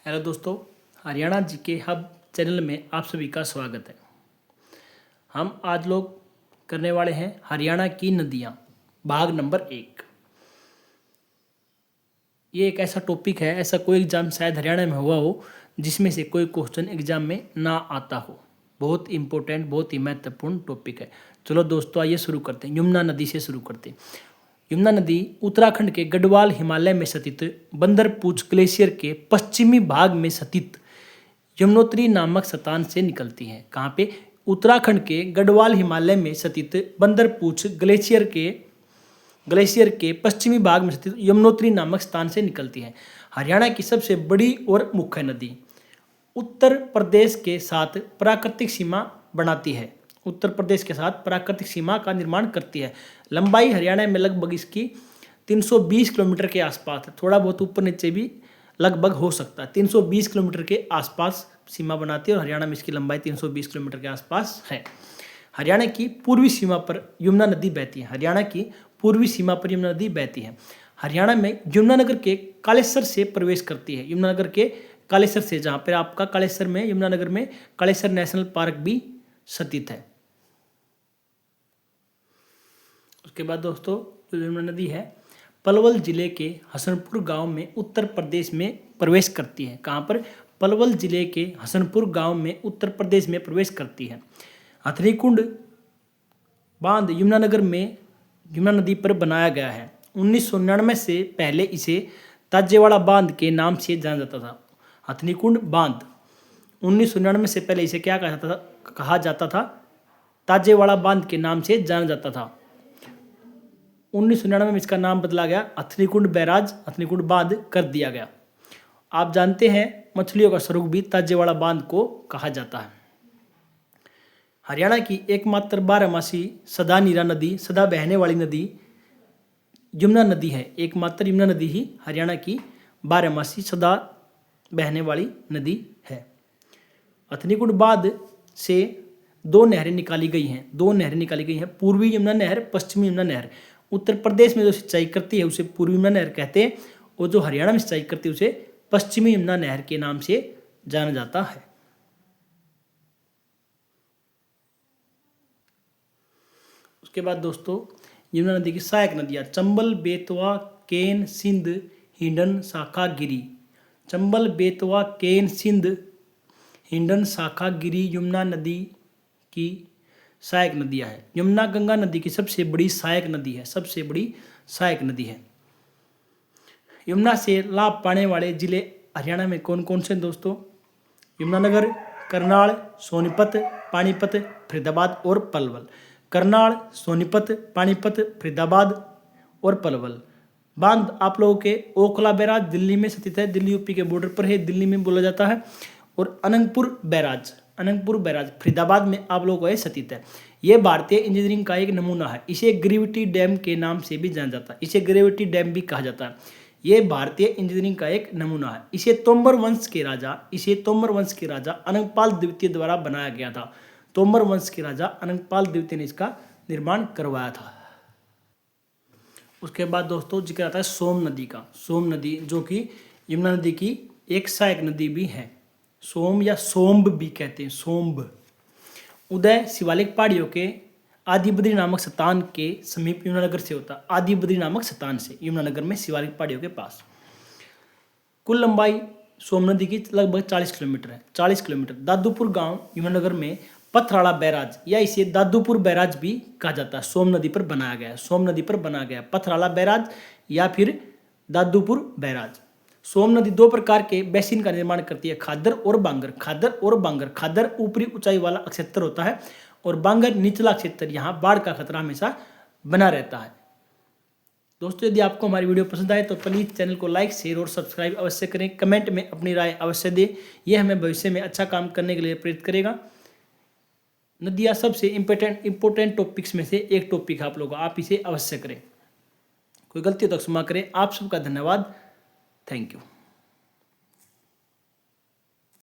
Hello दोस्तों, Haryana GK hub channel में आप सभी का स्वागत है। हम आज लोग करने वाले हैं हरियाणा की नदियाँ भाग नंबर 1। ये एक ऐसा टॉपिक है, ऐसा कोई एग्ज़ाम शायद हरियाणा में हुआ हो जिसमें से कोई क्वेश्चन एग्ज़ाम में ना आता हो। बहुत इम्पोर्टेंट, बहुत ही महत्वपूर्ण टॉपिक है। चलो दोस्तों, आइए शुरू करते हैं। यमुना नदी से शुरू करते हैं। यमुना नदी उत्तराखंड के गढ़वाल हिमालय में स्थित बंदरपूछ ग्लेशियर के पश्चिमी भाग में स्थित यमुनोत्री नामक स्थान से निकलती है। कहाँ पे? उत्तराखंड के गढ़वाल हिमालय में स्थित बंदरपूछ ग्लेशियर के पश्चिमी भाग में स्थित यमुनोत्री नामक स्थान से निकलती है। हरियाणा की सबसे बड़ी और मुख्य नदी उत्तर प्रदेश के साथ प्राकृतिक सीमा बनाती है। उत्तर प्रदेश के साथ प्राकृतिक सीमा का निर्माण करती है। लंबाई हरियाणा में लगभग इसकी 320 किलोमीटर के आसपास है। थोड़ा बहुत ऊपर नीचे भी लगभग हो सकता है। 320 किलोमीटर के आसपास सीमा बनाती है और हरियाणा में इसकी लंबाई 320 किलोमीटर के आसपास है। हरियाणा की पूर्वी सीमा पर यमुना नदी बहती है। हरियाणा की पूर्वी सीमा पर यमुना नदी बहती है। हरियाणा में यमुनानगर के कालेसर से प्रवेश करती है। यमुनानगर के कालेसर से, जहाँ पर आपका कालेसर में, यमुनानगर में कालेसर नेशनल पार्क भी स्थित है। उसके बाद दोस्तों, जो यमुना नदी है पलवल जिले के हसनपुर गांव में उत्तर प्रदेश में प्रवेश करती है। कहाँ पर? पलवल जिले के हसनपुर गांव में उत्तर प्रदेश में प्रवेश करती है। हथनीकुंड बांध यमुनानगर में यमुना नदी पर बनाया गया है। 1999 से पहले इसे ताजेवाड़ा बांध के नाम से जाना जाता था। हथनीकुंड बांध 1999 से पहले इसे क्या कहा जाता था? ताजेवाड़ा बांध के नाम से जाना जाता था। 1999 में इसका नाम बदला गया, हथनीकुंड बैराज, हथनीकुंड बांध कर दिया गया। आप जानते हैं मछलियों का स्वर्ग भी ताजेवाड़ा बांध को कहा जाता है। हरियाणा की एकमात्र बारहमासी सदा नीरा नदी, सदा बहने वाली नदी यमुना नदी है। एकमात्र यमुना नदी ही हरियाणा की बारहमासी सदा बहने वाली नदी है। हथनीकुंड बांध से दो नहरें निकाली गई हैं। पूर्वी यमुना नहर, पश्चिमी यमुना नहर। उत्तर प्रदेश में जो सिंचाई करती है उसे पूर्वी यमुना नहर कहते हैं, और जो हरियाणा में सिंचाई करती है उसे पश्चिमी यमुना नहर के नाम से जाना जाता है। उसके बाद दोस्तों, यमुना नदी की सहायक नदियाँ चंबल, बेतवा, केन, सिंध, हिंडन, शाखा, गिरी। चंबल, बेतवा, केन, सिंध, हिंडन, शाखा, गिरी यमुना नदी की सहायक नदियाँ हैं। यमुना गंगा नदी की सबसे बड़ी सहायक नदी है। यमुना से लाभ पाने वाले जिले हरियाणा में कौन कौन से दोस्तों? यमुनानगर, करनाल, सोनीपत, पानीपत, फरीदाबाद और पलवल। करनाल, सोनीपत, पानीपत, फरीदाबाद और पलवल। बांध आप लोगों के ओखला बैराज दिल्ली में स्थित है। दिल्ली यूपी के बॉर्डर पर है, दिल्ली में बोला जाता है। और अनंगपुर बैराज फरीदाबाद में आप लोगों को स्थित है। यह भारतीय इंजीनियरिंग का एक नमूना है। इसे ग्रेविटी डैम के नाम से भी जाना जाता है। इसे ग्रेविटी डैम भी कहा जाता है। यह भारतीय इंजीनियरिंग का एक नमूना है। इसे तोमर वंश के राजा अनंगपाल द्वितीय द्वारा बनाया गया था। तोमर वंश के राजा अनंगपाल द्वितीय ने इसका निर्माण करवाया था। उसके बाद दोस्तों जिक्र आता है सोम नदी का। सोम नदी जो कि यमुना नदी की एक सहायक नदी भी है। सोम या सोम्ब भी कहते हैं, सोम्ब। उदय शिवालिक पहाड़ियों के आदिबद्री नामक स्थान के समीप यमुनानगर से होता है। आदिबद्री नामक स्थान से यमुनानगर में शिवालिक पहाड़ियों के पास। कुल लंबाई सोम नदी की लगभग 40 किलोमीटर है। 40 किलोमीटर। दादूपुर गांव यमुनानगर में पथराड़ा बैराज, या इसे दादूपुर बैराज भी कहा जाता है, सोम नदी पर बनाया गया। पथराड़ा बैराज या फिर दादूपुर बैराज। सोम नदी दो प्रकार के बेसिन का निर्माण करती है, खादर और बांगर। खादर ऊपरी ऊंचाई वाला क्षेत्र होता है और बांगर निचला क्षेत्र। यहाँ बाढ़ का खतरा हमेशा बना रहता है। दोस्तों, यदि आपको हमारी वीडियो पसंद आए तो प्लीज़ चैनल को लाइक, शेयर और सब्सक्राइब अवश्य करें। कमेंट में अपनी राय अवश्य दें। यह हमें भविष्य में अच्छा काम करने के लिए प्रेरित करेगा। नदियाँ सबसे इम्पोर्टेंट टॉपिक्स में से एक टॉपिक है आप लोगों, आप इसे अवश्य करें। कोई गलती हो तो क्षमा करें। आप सबका धन्यवाद। Thank you.